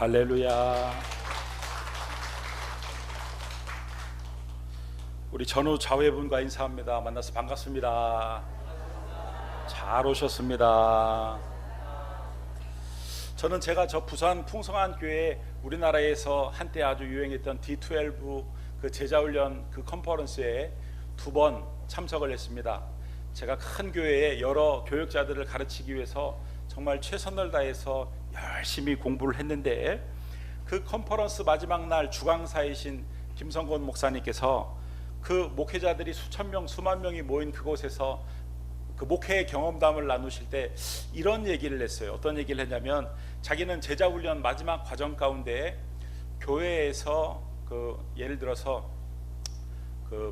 할렐루야. 우리 전후 자회분과 인사합니다. 만나서 반갑습니다. 잘 오셨습니다. 저는 제가 저 부산 풍성한 교회 우리나라에서 한때 아주 유행했던 D12 그 제자훈련 그 컨퍼런스에 2번 참석을 했습니다. 제가 큰 교회에 여러 교육자들을 가르치기 위해서 정말 최선을 다해서 열심히 공부를 했는데, 그 컨퍼런스 마지막 날 주강사이신 김성곤 목사님께서 그 목회자들이 수천 명 수만 명이 모인 그곳에서 그 목회의 경험담을 나누실 때 이런 얘기를 했어요. 어떤 얘기를 했냐면, 자기는 제자훈련 마지막 과정 가운데 교회에서 예를 들어서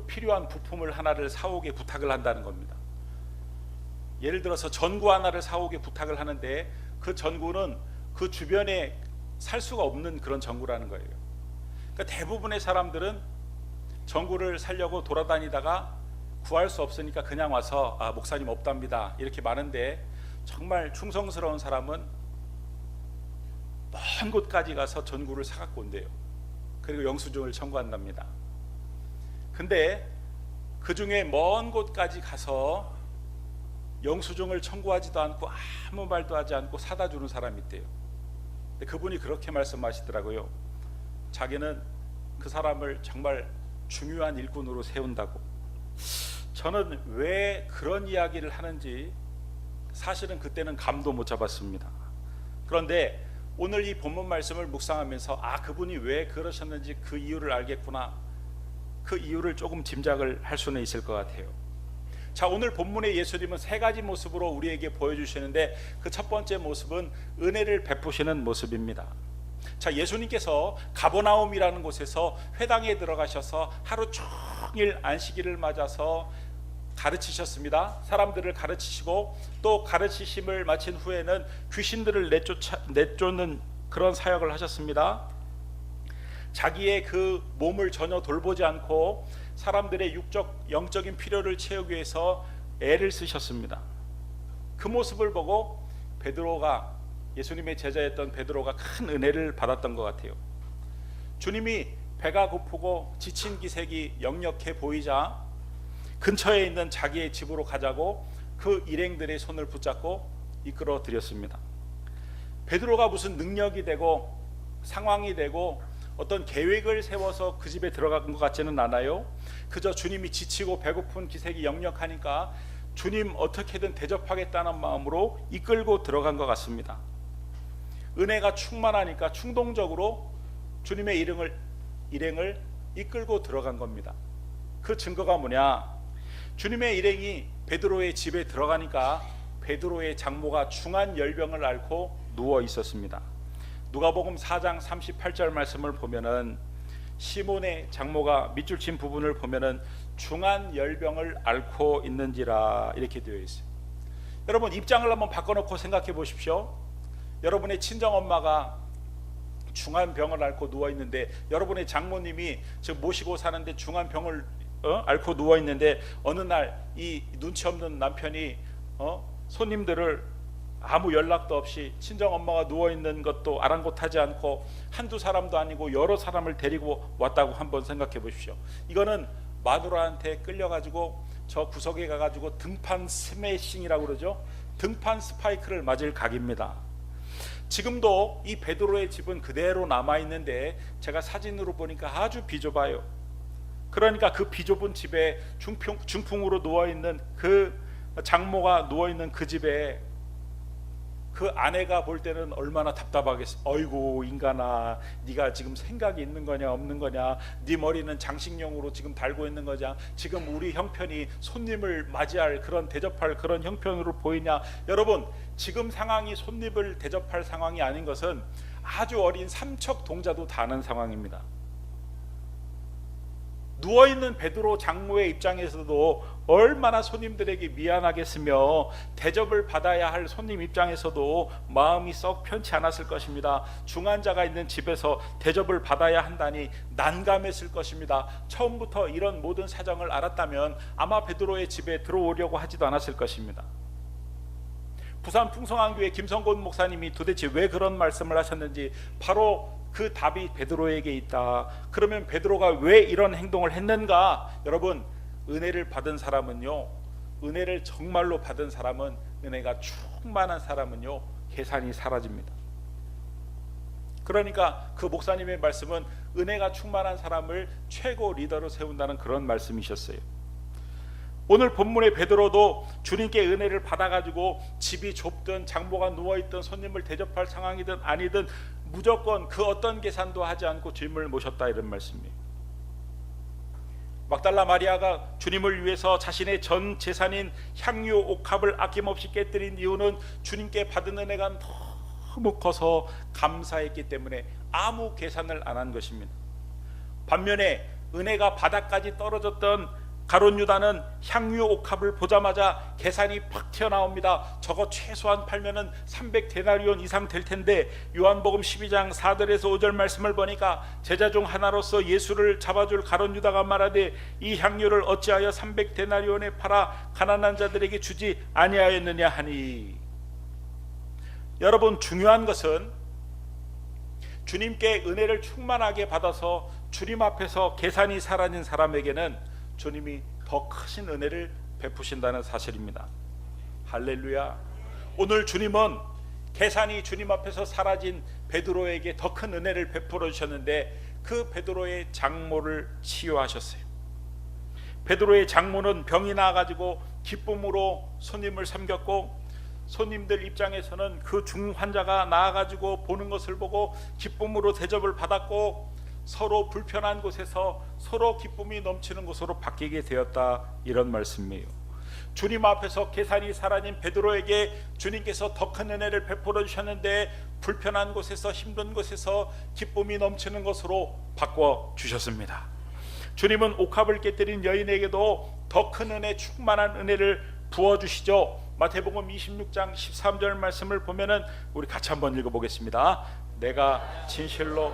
필요한 부품을 하나를 사오게 부탁을 한다는 겁니다. 예를 들어서 전구 하나를 사오게 부탁을 하는데, 그 전구는 그 주변에 살 수가 없는 그런 전구라는 거예요. 그러니까 대부분의 사람들은 전구를 사려고 돌아다니다가 구할 수 없으니까 그냥 와서 목사님 없답니다 이렇게 말하는데, 정말 충성스러운 사람은 먼 곳까지 가서 전구를 사갖고 온대요. 그리고 영수증을 청구한답니다. 근데 그 중에 먼 곳까지 가서 영수증을 청구하지도 않고 아무 말도 하지 않고 사다 주는 사람이 있대요. 근데 그분이 그렇게 말씀하시더라고요. 자기는 그 사람을 정말 중요한 일꾼으로 세운다고. 저는 왜 그런 이야기를 하는지 사실은 그때는 감도 못 잡았습니다. 그런데 오늘 이 본문 말씀을 묵상하면서 그분이 왜 그러셨는지 그 이유를 알겠구나, 그 이유를 조금 짐작을 할 수는 있을 것 같아요. 자, 오늘 본문의 예수님은 3가지 모습으로 우리에게 보여주시는데, 그 첫 번째 모습은 은혜를 베푸시는 모습입니다. 자, 예수님께서 가버나움이라는 곳에서 회당에 들어가셔서 하루 종일 안식일을 맞아서 가르치셨습니다. 사람들을 가르치시고, 또 가르치심을 마친 후에는 귀신들을 내쫓는 그런 사역을 하셨습니다. 자기의 그 몸을 전혀 돌보지 않고 사람들의 영적인 필요를 채우기 위해서 애를 쓰셨습니다. 그 모습을 보고 베드로가, 예수님의 제자였던 베드로가 큰 은혜를 받았던 것 같아요. 주님이 배가 고프고 지친 기색이 역력해 보이자 근처에 있는 자기의 집으로 가자고 그 일행들의 손을 붙잡고 이끌어 드렸습니다. 베드로가 무슨 능력이 되고 상황이 되고 어떤 계획을 세워서 그 집에 들어간 것 같지는 않아요. 그저 주님이 지치고 배고픈 기색이 역력하니까 주님 어떻게든 대접하겠다는 마음으로 이끌고 들어간 것 같습니다. 은혜가 충만하니까 충동적으로 주님의 일행을 이끌고 들어간 겁니다. 그 증거가 뭐냐? 주님의 일행이 베드로의 집에 들어가니까 베드로의 장모가 중한 열병을 앓고 누워 있었습니다. 누가복음 4장 38절 말씀을 보면은 시몬의 장모가 밑줄 친 부분을 보면은 중한 열병을 앓고 있는지라 이렇게 되어 있어요. 여러분, 입장을 한번 바꿔놓고 생각해 보십시오. 여러분의 친정엄마가 중한 병을 앓고 누워 있는데, 여러분의 장모님이 지금 모시고 사는데 중한 병을 앓고 누워 있는데, 어느 날 이 눈치 없는 남편이 손님들을 아무 연락도 없이 친정엄마가 누워있는 것도 아랑곳하지 않고 한두 사람도 아니고 여러 사람을 데리고 왔다고 한번 생각해 보십시오. 이거는 마누라한테 끌려가지고 저 구석에 가가지고 등판 스매싱이라고 그러죠. 등판 스파이크를 맞을 각입니다. 지금도 이 베드로의 집은 그대로 남아있는데, 제가 사진으로 보니까 아주 비좁아요. 그러니까 그 비좁은 집에 중풍으로 누워있는 그 장모가 누워있는 그 집에 그 아내가 볼 때는 얼마나 답답하겠어. 어이구 인간아, 네가 지금 생각이 있는 거냐 없는 거냐, 네 머리는 장식용으로 지금 달고 있는 거냐, 지금 우리 형편이 손님을 맞이할 그런 대접할 그런 형편으로 보이냐. 여러분, 지금 상황이 손님을 대접할 상황이 아닌 것은 아주 어린 삼척 동자도 다 아는 상황입니다. 누워있는 베드로 장모의 입장에서도 얼마나 손님들에게 미안하겠으며, 대접을 받아야 할 손님 입장에서도 마음이 썩 편치 않았을 것입니다. 중환자가 있는 집에서 대접을 받아야 한다니 난감했을 것입니다. 처음부터 이런 모든 사정을 알았다면 아마 베드로의 집에 들어오려고 하지도 않았을 것입니다. 부산 풍성한교회 김성곤 목사님이 도대체 왜 그런 말씀을 하셨는지 바로 그 답이 베드로에게 있다. 그러면 베드로가 왜 이런 행동을 했는가? 여러분, 은혜를 받은 사람은요, 은혜를 정말로 받은 사람은, 은혜가 충만한 사람은요, 계산이 사라집니다. 그러니까 그 목사님의 말씀은 은혜가 충만한 사람을 최고 리더로 세운다는 그런 말씀이셨어요. 오늘 본문의 베드로도 주님께 은혜를 받아가지고 집이 좁든 장모가 누워있든 손님을 대접할 상황이든 아니든 무조건 그 어떤 계산도 하지 않고 주님을 모셨다, 이런 말씀이에요. 막달라 마리아가 주님을 위해서 자신의 전 재산인 향유 옥합을 아낌없이 깨뜨린 이유는 주님께 받은 은혜가 너무 커서 감사했기 때문에 아무 계산을 안 한 것입니다. 반면에 은혜가 바닥까지 떨어졌던 가룟 유다는 향유 옥합을 보자마자 계산이 팍 튀어나옵니다. 저거 최소한 팔면은 300데나리온 이상 될 텐데, 요한복음 12장 4절에서 5절 말씀을 보니까 제자 중 하나로서 예수를 잡아줄 가룟 유다가 말하되 이 향유를 어찌하여 300데나리온에 팔아 가난한 자들에게 주지 아니하였느냐 하니. 여러분, 중요한 것은 주님께 은혜를 충만하게 받아서 주님 앞에서 계산이 사라진 사람에게는 주님이 더 크신 은혜를 베푸신다는 사실입니다. 할렐루야. 오늘 주님은 계산이 주님 앞에서 사라진 베드로에게 더 큰 은혜를 베풀어 주셨는데, 그 베드로의 장모를 치유하셨어요. 베드로의 장모는 병이 나가지고 기쁨으로 손님을 섬겼고, 손님들 입장에서는 그 중환자가 나아가지고 보는 것을 보고 기쁨으로 대접을 받았고, 서로 불편한 곳에서 서로 기쁨이 넘치는 곳으로 바뀌게 되었다, 이런 말씀이에요. 주님 앞에서 계산이 사라진 베드로에게 주님께서 더 큰 은혜를 베풀어 주셨는데, 불편한 곳에서 힘든 곳에서 기쁨이 넘치는 것으로 바꿔 주셨습니다. 주님은 옥합을 깨뜨린 여인에게도 더 큰 은혜, 충만한 은혜를 부어주시죠. 마태복음 26장 13절 말씀을 보면은 우리 같이 한번 읽어보겠습니다. 내가 진실로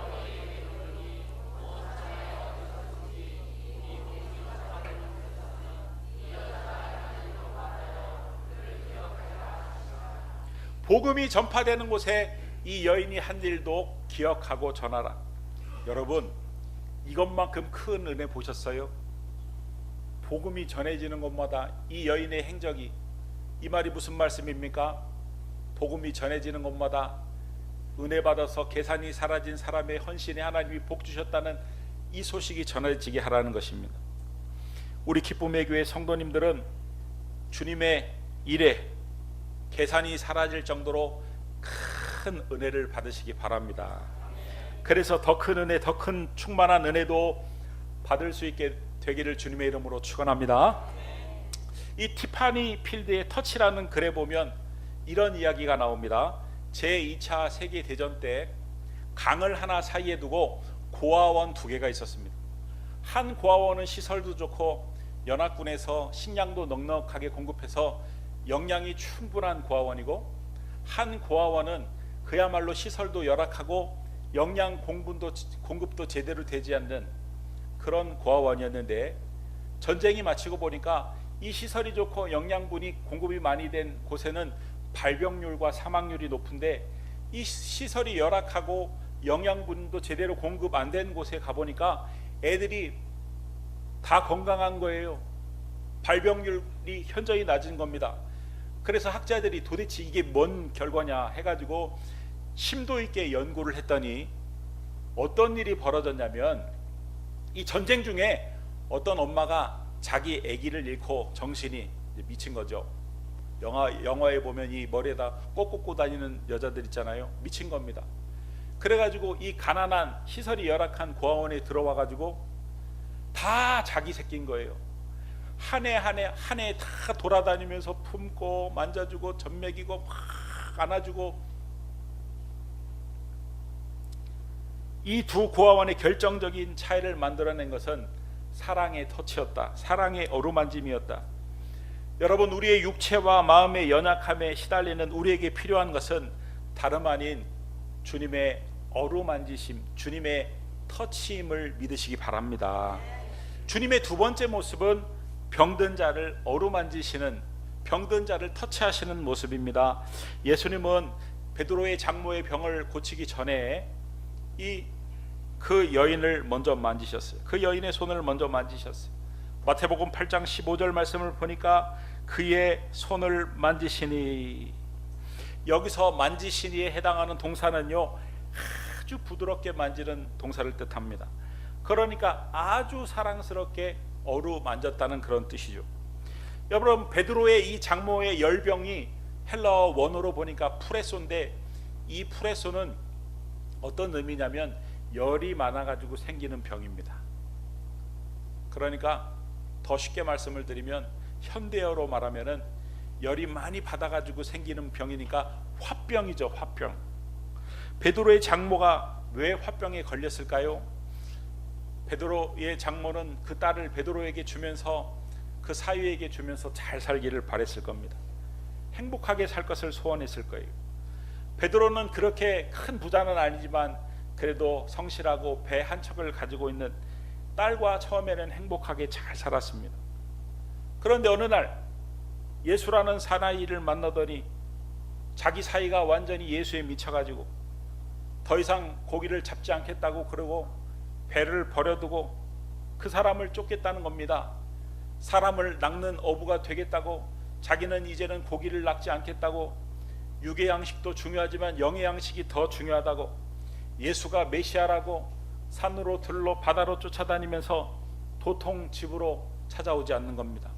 복음이 전파되는 곳에 이 여인이 한 일도 기억하고 전하라. 여러분, 이것만큼 큰 은혜 보셨어요? 복음이 전해지는 곳마다 이 여인의 행적이, 이 말이 무슨 말씀입니까? 복음이 전해지는 곳마다 은혜 받아서 계산이 사라진 사람의 헌신에 하나님이 복 주셨다는 이 소식이 전해지게 하라는 것입니다. 우리 기쁨의 교회 성도님들은 주님의 일에 계산이 사라질 정도로 큰 은혜를 받으시기 바랍니다. 그래서 더 큰 은혜, 더 큰 충만한 은혜도 받을 수 있게 되기를 주님의 이름으로 축원합니다. 이 티파니 필드의 터치라는 글에 보면 이런 이야기가 나옵니다. 제2차 세계대전 때 강을 하나 사이에 두고 고아원 2개가 있었습니다. 한 고아원은 시설도 좋고 연합군에서 식량도 넉넉하게 공급해서 영양이 충분한 고아원이고, 한 고아원은 그야말로 시설도 열악하고 영양 공급도 제대로 되지 않는 그런 고아원이었는데, 전쟁이 마치고 보니까 이 시설이 좋고 영양분이 공급이 많이 된 곳에는 발병률과 사망률이 높은데, 이 시설이 열악하고 영양분도 제대로 공급 안 된 곳에 가보니까 애들이 다 건강한 거예요. 발병률이 현저히 낮은 겁니다. 그래서 학자들이 도대체 이게 뭔 결과냐 해가지고 심도 있게 연구를 했더니 어떤 일이 벌어졌냐면, 이 전쟁 중에 어떤 엄마가 자기 아기를 잃고 정신이 미친 거죠. 영화에 보면 이 머리에다 꼭 꽂고 다니는 여자들 있잖아요. 미친 겁니다. 그래가지고 이 가난한 시설이 열악한 고아원에 들어와가지고 다 자기 새끼인 거예요. 한 해 다 돌아다니면서 품고 만져주고 젖 먹이고 막 안아주고. 이 두 고아원의 결정적인 차이를 만들어낸 것은 사랑의 터치였다. 사랑의 어루만짐이었다. 여러분, 우리의 육체와 마음의 연약함에 시달리는 우리에게 필요한 것은 다름 아닌 주님의 어루만지심, 주님의 터치임을 믿으시기 바랍니다. 주님의 두 번째 모습은 병든 자를 어루만지시는 병든 자를 터치하시는 모습입니다. 예수님은 베드로의 장모의 병을 고치기 전에 그 여인을 먼저 만지셨어요. 그 여인의 손을 먼저 만지셨어요. 마태복음 8장 15절 말씀을 보니까 그의 손을 만지시니, 여기서 만지시니에 해당하는 동사는요, 아주 부드럽게 만지는 동사를 뜻합니다. 그러니까 아주 사랑스럽게 어루만졌다는 그런 뜻이죠. 여러분, 베드로의 이 장모의 열병이 헬라어 원어로 보니까 프레소인데, 이 프레소는 어떤 의미냐면 열이 많아가지고 생기는 병입니다. 그러니까 더 쉽게 말씀을 드리면 현대어로 말하면은 열이 많이 받아가지고 생기는 병이니까 화병이죠. 화병. 베드로의 장모가 왜 화병에 걸렸을까요? 베드로의 장모는 그 딸을 베드로에게 주면서, 그 사위에게 주면서 잘 살기를 바랬을 겁니다. 행복하게 살 것을 소원했을 거예요. 베드로는 그렇게 큰 부자는 아니지만 그래도 성실하고 배 한 척을 가지고 있는 딸과 처음에는 행복하게 잘 살았습니다. 그런데 어느 날 예수라는 사나이를 만나더니 자기 사이가 완전히 예수에 미쳐가지고 더 이상 고기를 잡지 않겠다고 그러고 배를 버려두고 그 사람을 쫓겠다는 겁니다. 사람을 낚는 어부가 되겠다고, 자기는 이제는 고기를 낚지 않겠다고, 육의 양식도 중요하지만 영의 양식이 더 중요하다고, 예수가 메시아라고 산으로 들로 바다로 쫓아다니면서 도통 집으로 찾아오지 않는 겁니다.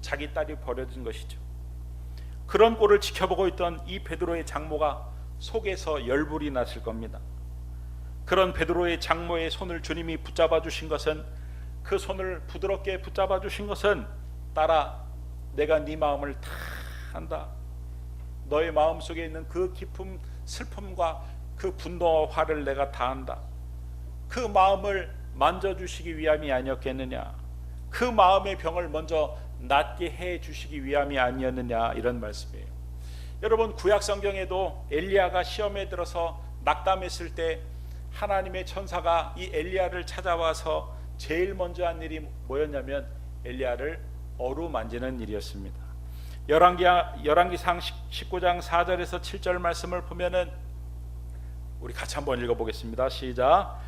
자기 딸이 버려진 것이죠. 그런 꼴을 지켜보고 있던 이 베드로의 장모가 속에서 열불이 났을 겁니다. 그런 베드로의 장모의 손을 주님이 붙잡아 주신 것은, 그 손을 부드럽게 붙잡아 주신 것은, 딸아, 내가 네 마음을 다 안다. 너의 마음속에 있는 그 깊은 슬픔과 그 분노와 화를 내가 다 안다. 그 마음을 만져주시기 위함이 아니었겠느냐, 그 마음의 병을 먼저 낫게 해 주시기 위함이 아니었느냐, 이런 말씀이에요. 여러분, 구약 성경에도 엘리야가 시험에 들어서 낙담했을 때 하나님의 천사가 이 엘리야를 찾아와서 제일 먼저 한 일이 뭐였냐면 엘리야를 어루만지는 일이었습니다. 열왕기상 19장 4절에서 7절 말씀을 보면은 우리 같이 한번 읽어보겠습니다. 시작.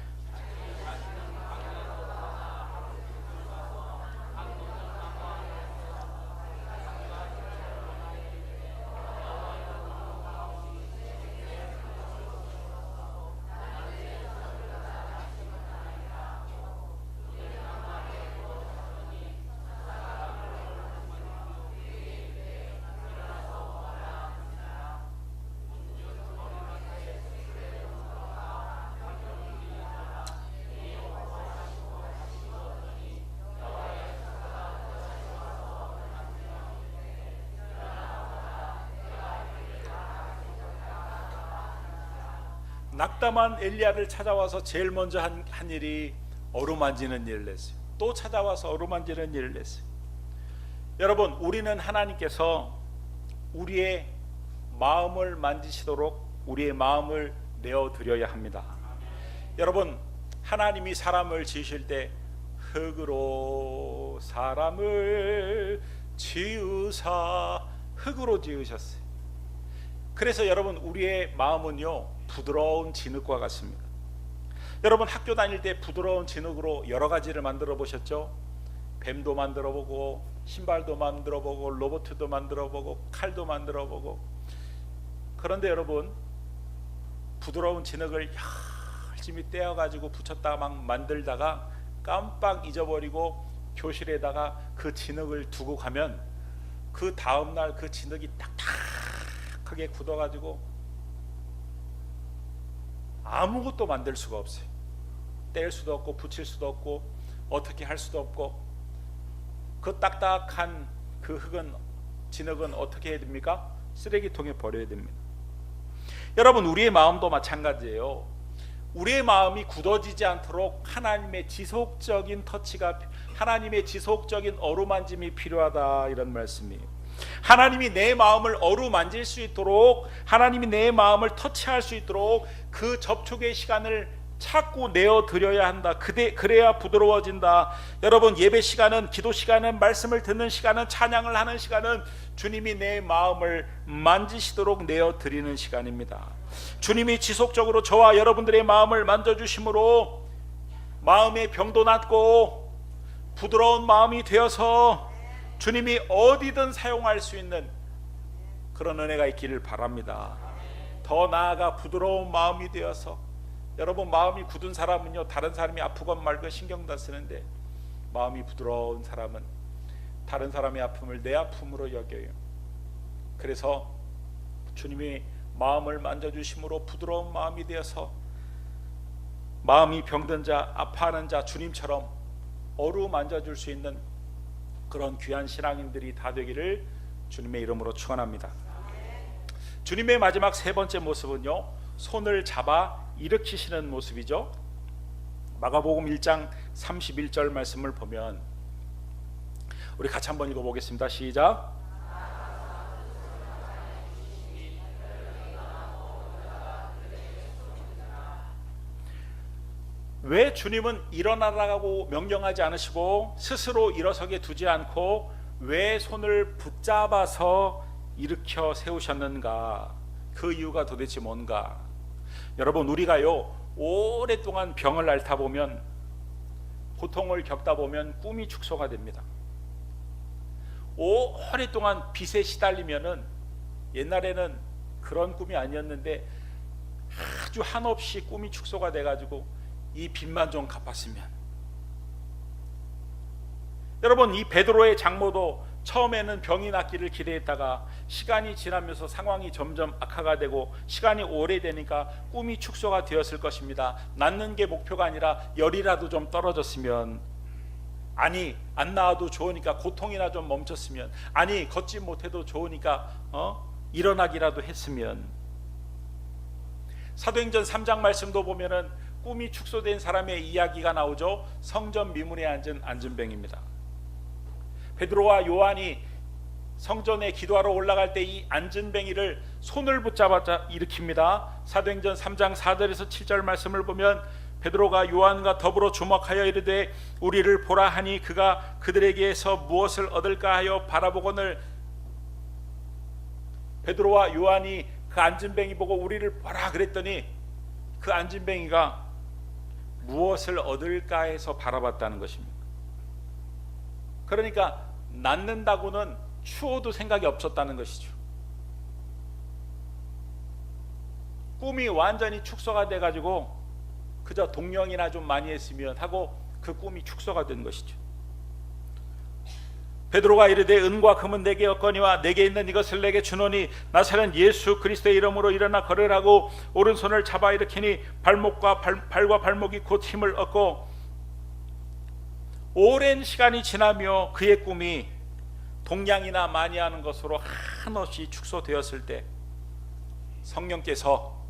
낙담한 엘리야를 찾아와서 제일 먼저 한 일이 어루만지는 일을 했어요. 또 찾아와서 어루만지는 일을 했어요. 여러분, 우리는 하나님께서 우리의 마음을 만지시도록 우리의 마음을 내어드려야 합니다. 여러분, 하나님이 사람을 지으실 때 흙으로 사람을 지으사, 흙으로 지으셨어요. 그래서 여러분, 우리의 마음은요, 부드러운 진흙과 같습니다. 여러분, 학교 다닐 때 부드러운 진흙으로 여러 가지를 만들어 보셨죠? 뱀도 만들어 보고, 신발도 만들어 보고, 로봇도 만들어 보고, 칼도 만들어 보고. 그런데 여러분, 부드러운 진흙을 열심히 떼어 가지고 붙였다가 막 만들다가 깜빡 잊어버리고 교실에다가 그 진흙을 두고 가면 그 다음날 그 진흙이 딱딱하게 굳어가지고 아무것도 만들 수가 없어요. 뗄 수도 없고 붙일 수도 없고 어떻게 할 수도 없고, 그 딱딱한 그 흙은, 진흙은 어떻게 해야 됩니까? 쓰레기통에 버려야 됩니다. 여러분, 우리의 마음도 마찬가지예요. 우리의 마음이 굳어지지 않도록 하나님의 지속적인 터치가, 하나님의 지속적인 어루만짐이 필요하다, 이런 말씀이에요. 하나님이 내 마음을 어루만질 수 있도록, 하나님이 내 마음을 터치할 수 있도록 그 접촉의 시간을 자꾸 내어드려야 한다. 그래야 부드러워진다. 여러분, 예배 시간은, 기도 시간은, 말씀을 듣는 시간은, 찬양을 하는 시간은 주님이 내 마음을 만지시도록 내어드리는 시간입니다. 주님이 지속적으로 저와 여러분들의 마음을 만져주심으로 마음의 병도 낫고 부드러운 마음이 되어서 주님이 어디든 사용할 수 있는 그런 은혜가 있기를 바랍니다. 더 나아가 부드러운 마음이 되어서, 여러분, 마음이 굳은 사람은요, 다른 사람이 아프건 말건 신경도 안 쓰는데 마음이 부드러운 사람은 다른 사람의 아픔을 내 아픔으로 여겨요. 그래서 주님이 마음을 만져주심으로 부드러운 마음이 되어서 마음이 병든 자, 아파하는 자 주님처럼 어루만져줄 수 있는 그런 귀한 신앙인들이 다 되기를 주님의 이름으로 축원합니다. 주님의 마지막 세 번째 모습은요, 손을 잡아 일으키시는 모습이죠. 마가복음 1장 31절 말씀을 보면 우리 같이 한번 읽어보겠습니다. 시작. 왜 주님은 일어나라고 명령하지 않으시고 스스로 일어서게 두지 않고 왜 손을 붙잡아서 일으켜 세우셨는가? 그 이유가 도대체 뭔가? 여러분, 우리가요, 오랫동안 병을 앓다 보면, 고통을 겪다 보면 꿈이 축소가 됩니다. 오랫동안 빚에 시달리면은, 옛날에는 그런 꿈이 아니었는데 아주 한없이 꿈이 축소가 돼가지고 이 빚만 좀 갚았으면. 여러분, 이 베드로의 장모도 처음에는 병이 낫기를 기대했다가 시간이 지나면서 상황이 점점 악화가 되고 시간이 오래되니까 꿈이 축소가 되었을 것입니다. 낫는 게 목표가 아니라 열이라도 좀 떨어졌으면, 아니 안 나와도 좋으니까 고통이나 좀 멈췄으면, 아니 걷지 못해도 좋으니까 일어나기라도 했으면. 사도행전 3장 말씀도 보면은 꿈이 축소된 사람의 이야기가 나오죠. 성전 미문에 앉은 안진뱅입니다. 베드로와 요한이 성전에 기도하러 올라갈 때 이 안진뱅이를 손을 붙잡아 일으킵니다. 사도행전 3장 4절에서 7절 말씀을 보면 베드로가 요한과 더불어 주목하여 이르되 우리를 보라 하니 그가 그들에게서 무엇을 얻을까 하여 바라보거늘. 베드로와 요한이 그 안진뱅이 보고 우리를 보라 그랬더니 그 안진뱅이가 무엇을 얻을까 해서 바라봤다는 것입니다. 그러니까 낫는다고는 추워도 생각이 없었다는 것이죠. 꿈이 완전히 축소가 돼가지고 그저 동령이나 좀 많이 했으면 하고 그 꿈이 축소가 된 것이죠. 베드로가 이르되 은과 금은 내게 없거니와 내게 있는 이것을 내게 주노니 나사렛 예수 그리스도의 이름으로 일어나 걸으라고 오른손을 잡아 일으키니 발과 발목이 곧 힘을 얻고. 오랜 시간이 지나며 그의 꿈이 동량이나 많이 하는 것으로 한없이 축소되었을 때 성령께서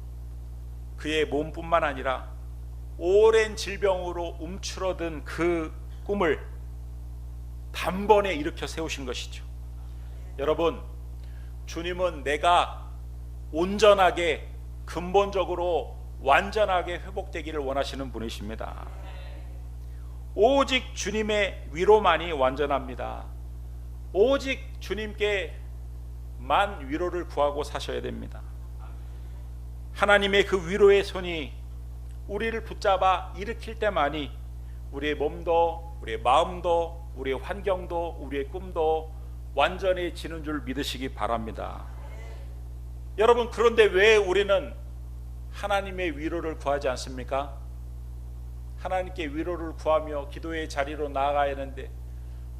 그의 몸뿐만 아니라 오랜 질병으로 움츠러든 그 꿈을 단번에 일으켜 세우신 것이죠. 여러분, 주님은 내가 온전하게 근본적으로 완전하게 회복되기를 원하시는 분이십니다. 오직 주님의 위로만이 완전합니다. 오직 주님께만 위로를 구하고 사셔야 됩니다. 하나님의 그 위로의 손이 우리를 붙잡아 일으킬 때만이 우리의 몸도 우리의 마음도 우리의 환경도 우리의 꿈도 완전해지는 줄 믿으시기 바랍니다. 여러분, 그런데 왜 우리는 하나님의 위로를 구하지 않습니까? 하나님께 위로를 구하며 기도의 자리로 나아가야 하는데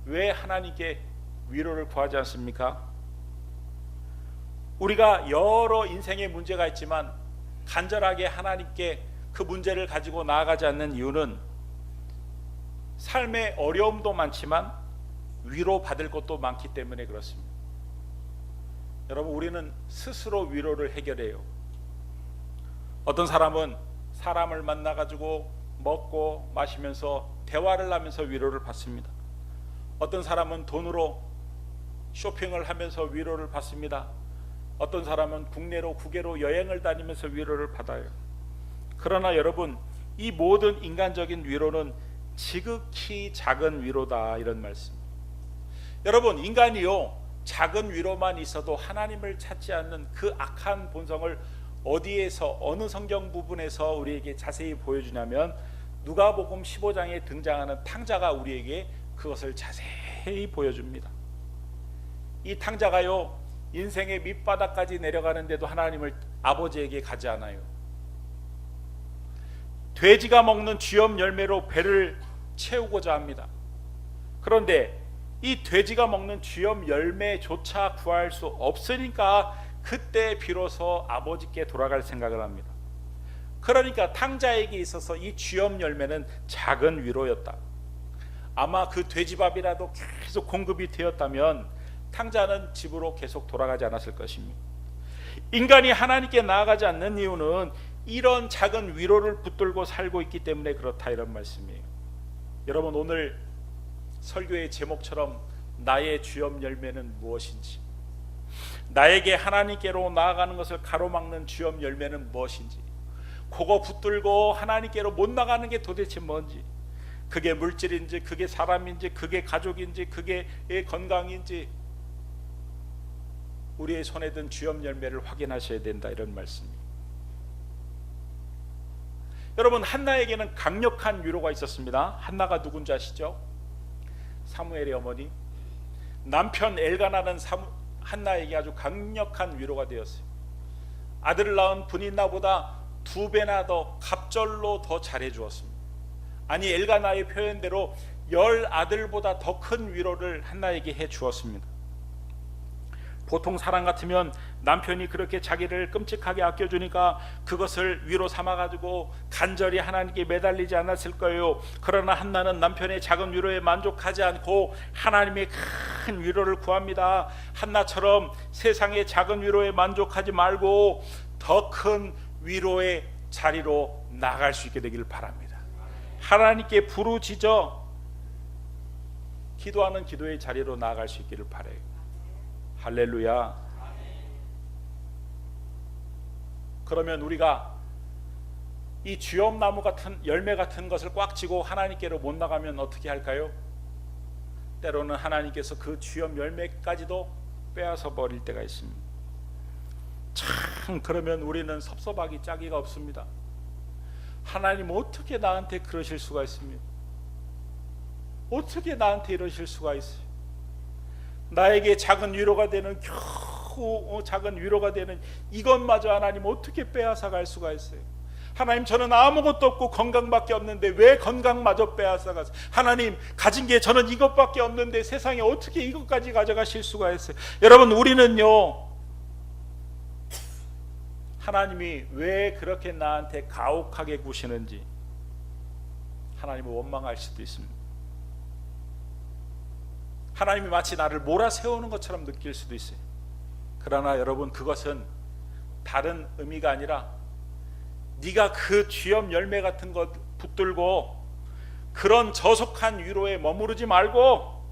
왜 하나님께 위로를 구하지 않습니까? 우리가 여러 인생의 문제가 있지만 간절하게 하나님께 그 문제를 가지고 나아가지 않는 이유는 삶의 어려움도 많지만 위로받을 것도 많기 때문에 그렇습니다. 여러분, 우리는 스스로 위로를 해결해요. 어떤 사람은 사람을 만나가지고 먹고 마시면서 대화를 하면서 위로를 받습니다. 어떤 사람은 돈으로 쇼핑을 하면서 위로를 받습니다. 어떤 사람은 국내로 국외로 여행을 다니면서 위로를 받아요. 그러나 여러분, 이 모든 인간적인 위로는 지극히 작은 위로다, 이런 말씀. 여러분, 인간이요 작은 위로만 있어도 하나님을 찾지 않는 그 악한 본성을 어디에서, 어느 성경 부분에서 우리에게 자세히 보여주냐면 누가복음 15장에 등장하는 탕자가 우리에게 그것을 자세히 보여줍니다. 이 탕자가요 인생의 밑바닥까지 내려가는데도 하나님을, 아버지에게 가지 않아요. 돼지가 먹는 쥐염 열매로 배를 채우고자 합니다. 그런데 이 돼지가 먹는 쥐염 열매조차 구할 수 없으니까 그때 비로소 아버지께 돌아갈 생각을 합니다. 그러니까 탕자에게 있어서 이 쥐염 열매는 작은 위로였다. 아마 그 돼지밥이라도 계속 공급이 되었다면 탕자는 집으로 계속 돌아가지 않았을 것입니다. 인간이 하나님께 나아가지 않는 이유는 이런 작은 위로를 붙들고 살고 있기 때문에 그렇다, 이런 말씀이에요. 여러분, 오늘 설교의 제목처럼 나의 쥐염 열매는 무엇인지, 나에게 하나님께로 나아가는 것을 가로막는 쥐염 열매는 무엇인지, 그거 붙들고 하나님께로 못 나가는 게 도대체 뭔지, 그게 물질인지, 그게 사람인지, 그게 가족인지, 그게 건강인지, 우리의 손에 든 쥐염 열매를 확인하셔야 된다, 이런 말씀입니다. 여러분, 한나에게는 강력한 위로가 있었습니다. 한나가 누군지 아시죠? 사무엘의 어머니, 남편 엘가나는 한나에게 아주 강력한 위로가 되었어요. 아들을 낳은 브닌나보다 2배나 더 갑절로 더 잘해 주었습니다. 아니, 엘가나의 표현대로 10아들보다 더 큰 위로를 한나에게 해 주었습니다. 보통 사람 같으면 남편이 그렇게 자기를 끔찍하게 아껴주니까 그것을 위로 삼아가지고 간절히 하나님께 매달리지 않았을 거예요. 그러나 한나는 남편의 작은 위로에 만족하지 않고 하나님의 큰 위로를 구합니다. 한나처럼 세상의 작은 위로에 만족하지 말고 더 큰 위로의 자리로 나아갈 수 있게 되기를 바랍니다. 하나님께 부르짖어 기도하는 기도의 자리로 나아갈 수 있기를 바라요. 할렐루야. 그러면 우리가 이 쥐염나무 같은 열매 같은 것을 꽉 쥐고 하나님께로 못 나가면 어떻게 할까요? 때로는 하나님께서 그 쥐염 열매까지도 빼앗아 버릴 때가 있습니다. 참, 그러면 우리는 섭섭하기 짝이가 없습니다. 하나님, 어떻게 나한테 그러실 수가 있습니까? 어떻게 나한테 이러실 수가 있어요? 나에게 작은 위로가 되는, 겨우 작은 위로가 되는 이것마저 하나님 어떻게 빼앗아 갈 수가 있어요? 하나님, 저는 아무것도 없고 건강밖에 없는데 왜 건강마저 빼앗아 가세요? 하나님, 가진 게 저는 이것밖에 없는데 세상에 어떻게 이것까지 가져가실 수가 있어요? 여러분, 우리는요 하나님이 왜 그렇게 나한테 가혹하게 구시는지 하나님을 원망할 수도 있습니다. 하나님이 마치 나를 몰아세우는 것처럼 느낄 수도 있어요. 그러나 여러분, 그것은 다른 의미가 아니라 네가 그 쥐염 열매 같은 것 붙들고 그런 저속한 위로에 머무르지 말고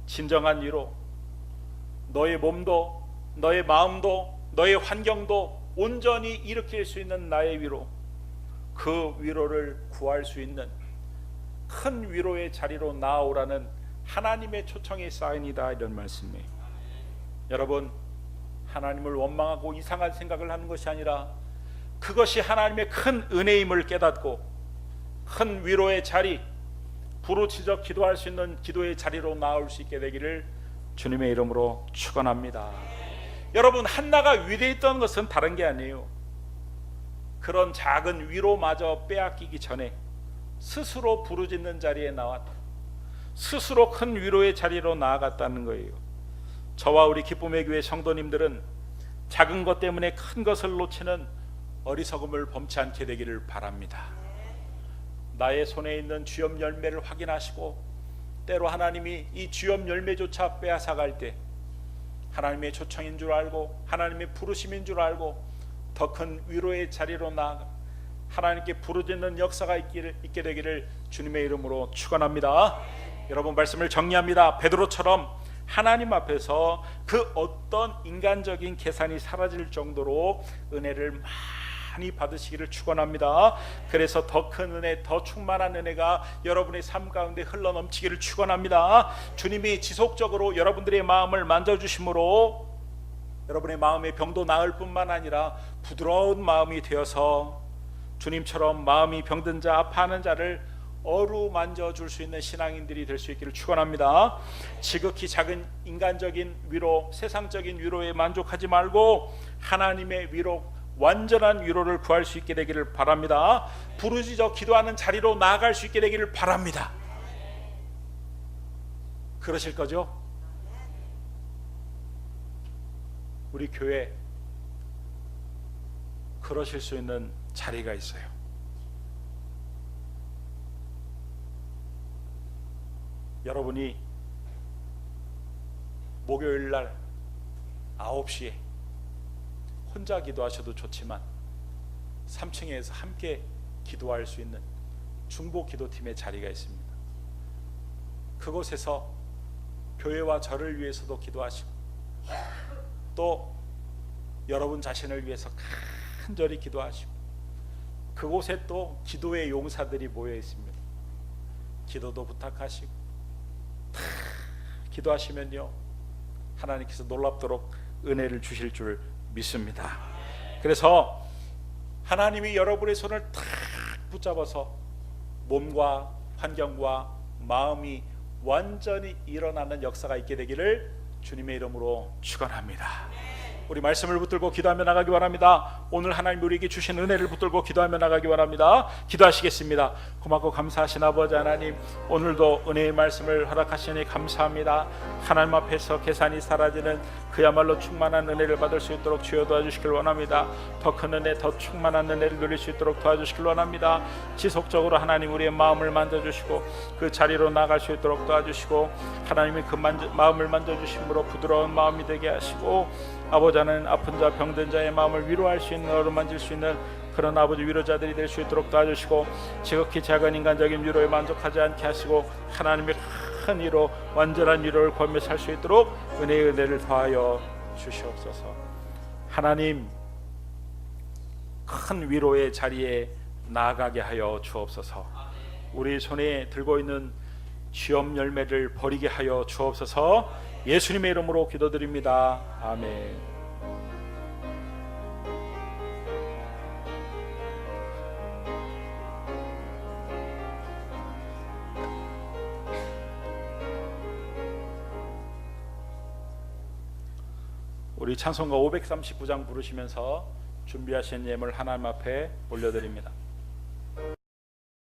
진정한 위로, 너의 몸도 너의 마음도 너의 환경도 온전히 일으킬 수 있는 나의 위로, 그 위로를 구할 수 있는 큰 위로의 자리로 나아오라는 하나님의 초청의 사인이다, 이런 말씀이에요. 여러분, 하나님을 원망하고 이상한 생각을 하는 것이 아니라 그것이 하나님의 큰 은혜임을 깨닫고 큰 위로의 자리, 부르짖어 기도할 수 있는 기도의 자리로 나올 수 있게 되기를 주님의 이름으로 축원합니다. 여러분, 한나가 위대했던 것은 다른 게 아니에요. 그런 작은 위로마저 빼앗기기 전에 스스로 부르짖는 자리에 나왔다. 스스로 큰 위로의 자리로 나아갔다는 거예요. 저와 우리 기쁨의 교회 성도님들은 작은 것 때문에 큰 것을 놓치는 어리석음을 범치 않게 되기를 바랍니다. 나의 손에 있는 쥐염 열매를 확인하시고 때로 하나님이 이 쥐염 열매조차 빼앗아갈 때 하나님의 초청인 줄 알고 하나님의 부르심인 줄 알고 더 큰 위로의 자리로 나아가 하나님께 부르짖는 역사가 있게 되기를 주님의 이름으로 축원합니다. 여러분, 말씀을 정리합니다. 베드로처럼 하나님 앞에서 그 어떤 인간적인 계산이 사라질 정도로 은혜를 많이 받으시기를 축원합니다. 그래서 더 큰 은혜, 더 충만한 은혜가 여러분의 삶 가운데 흘러넘치기를 축원합니다. 주님이 지속적으로 여러분들의 마음을 만져주심으로 여러분의 마음의 병도 나을 뿐만 아니라 부드러운 마음이 되어서 주님처럼 마음이 병든 자, 아파하는 자를 어루만져 줄 수 있는 신앙인들이 될 수 있기를 축원합니다. 지극히 작은 인간적인 위로, 세상적인 위로에 만족하지 말고 하나님의 위로, 완전한 위로를 구할 수 있게 되기를 바랍니다. 부르짖어 기도하는 자리로 나아갈 수 있게 되기를 바랍니다. 그러실 거죠? 우리 교회 그러실 수 있는 자리가 있어요. 여러분이 목요일 날 9시에 혼자 기도하셔도 좋지만 3층에서 함께 기도할 수 있는 중보 기도팀의 자리가 있습니다. 그곳에서 교회와 저를 위해서도 기도하시고 또 여러분 자신을 위해서 간절히 기도하시고 그곳에 또 기도의 용사들이 모여 있습니다. 기도도 부탁하시고 기도하시면요 하나님께서 놀랍도록 은혜를 주실 줄 믿습니다. 그래서 하나님이 여러분의 손을 탁 붙잡아서 몸과 환경과 마음이 완전히 일어나는 역사가 있게 되기를 주님의 이름으로 축원합니다. 우리 말씀을 붙들고 기도하며 나가기 바랍니다. 오늘 하나님 우리에게 주신 은혜를 붙들고 기도하며 나가기 바랍니다. 기도하시겠습니다. 고맙고 감사하신 아버지 하나님, 오늘도 은혜의 말씀을 허락하시니 감사합니다. 하나님 앞에서 계산이 사라지는 그야말로 충만한 은혜를 받을 수 있도록 주여 도와주시길 원합니다. 더 큰 은혜, 더 충만한 은혜를 누릴 수 있도록 도와주시길 원합니다. 지속적으로 하나님 우리의 마음을 만져주시고 그 자리로 나갈 수 있도록 도와주시고 하나님이 그 마음을 만져주심으로 부드러운 마음이 되게 하시고 아버지 하나님 아픈 자 병든 자의 마음을 위로할 수 있는, 어루만질 수 있는 그런 아버지 위로자들이 될 수 있도록 도와주시고 지극히 작은 인간적인 위로에 만족하지 않게 하시고 하나님의 큰 위로, 완전한 위로를 구하며 살 수 있도록 은혜의 은혜를 더하여 주시옵소서. 하나님 큰 위로의 자리에 나아가게 하여 주옵소서. 우리 손에 들고 있는 시험 열매를 버리게 하여 주옵소서. 예수님의 이름으로 기도드립니다. 아멘. 우리 찬송가 539장 부르시면서 준비하신 예물 하나님 앞에 올려드립니다.